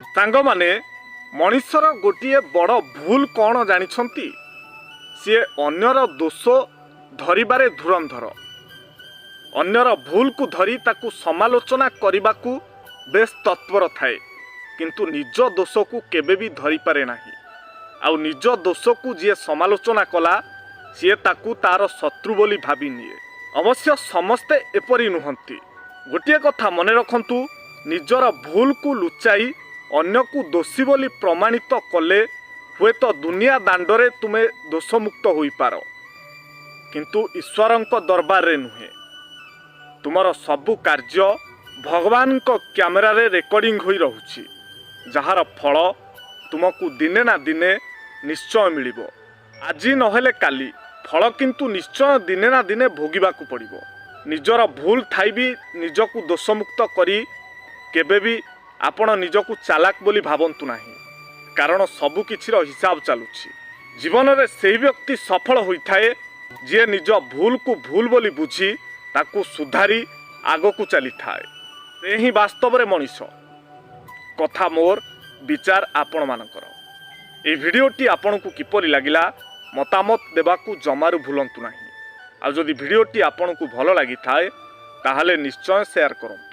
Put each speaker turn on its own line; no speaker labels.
ସାଙ୍ଗମାନେ ମଣିଷର ଗୋଟିଏ ବଡ଼ ଭୁଲ କ'ଣ ଜାଣିଛନ୍ତି? ସିଏ ଅନ୍ୟର ଦୋଷ ଧରିବାରେ ଧୁରନ୍ଧର। ଅନ୍ୟର ଭୁଲକୁ ଧରି ତାକୁ ସମାଲୋଚନା କରିବାକୁ ବେଶ ତତ୍ପର ଥାଏ, କିନ୍ତୁ ନିଜ ଦୋଷକୁ କେବେ ବି ଧରିପାରେ ନାହିଁ। ଆଉ ନିଜ ଦୋଷକୁ ଯିଏ ସମାଲୋଚନା କଲା ସିଏ ତାକୁ ତାର ଶତ୍ରୁ ବୋଲି ଭାବି ନିଏ। ଅବଶ୍ୟ ସମସ୍ତେ ଏପରି ନୁହନ୍ତି। ଗୋଟିଏ କଥା ମନେ ରଖନ୍ତୁ, ନିଜର ଭୁଲକୁ ଲୁଚାଇ ଅନ୍ୟକୁ ଦୋଷୀ ବୋଲି ପ୍ରମାଣିତ କଲେ ହୁଏତ ଦୁନିଆ ଦାଣ୍ଡରେ ତୁମେ ଦୋଷମୁକ୍ତ ହୋଇପାର, କିନ୍ତୁ ଈଶ୍ୱରଙ୍କ ଦରବାରରେ ନୁହେଁ। ତୁମର ସବୁ କାର୍ଯ୍ୟ ଭଗବାନଙ୍କ କ୍ୟାମେରାରେ ରେକର୍ଡିଂ ହୋଇ ରହୁଛି, ଯାହାର ଫଳ ତୁମକୁ ଦିନେ ନା ଦିନେ ନିଶ୍ଚୟ ମିଳିବ। ଆଜି ନହେଲେ କାଲି ଫଳ କିନ୍ତୁ ନିଶ୍ଚୟ ଦିନେ ନା ଦିନେ ଭୋଗିବାକୁ ପଡ଼ିବ। ନିଜର ଭୁଲ ଥାଇ ବି ନିଜକୁ ଦୋଷମୁକ୍ତ କରି କେବେ ବି ଆପଣ ନିଜକୁ ଚାଲାକ ବୋଲି ଭାବନ୍ତୁ ନାହିଁ, କାରଣ ସବୁ କିଛିର ହିସାବ ଚାଲୁଛି। ଜୀବନରେ ସେହି ବ୍ୟକ୍ତି ସଫଳ ହୋଇଥାଏ ଯିଏ ନିଜ ଭୁଲକୁ ଭୁଲ ବୋଲି ବୁଝି ତାକୁ ସୁଧାରି ଆଗକୁ ଚାଲିଥାଏ। ସେ ହିଁ ବାସ୍ତବରେ ମଣିଷ। କଥା ମୋର, ବିଚାର ଆପଣମାନଙ୍କର। ଏହି ଭିଡ଼ିଓଟି ଆପଣଙ୍କୁ କିପରି ଲାଗିଲା ମତାମତ ଦେବାକୁ ଜମାରୁ ଭୁଲନ୍ତୁ ନାହିଁ। ଆଉ ଯଦି ଭିଡ଼ିଓଟି ଆପଣଙ୍କୁ ଭଲ ଲାଗିଥାଏ ତାହେଲେ ନିଶ୍ଚୟ ସେୟାର କରନ୍ତୁ।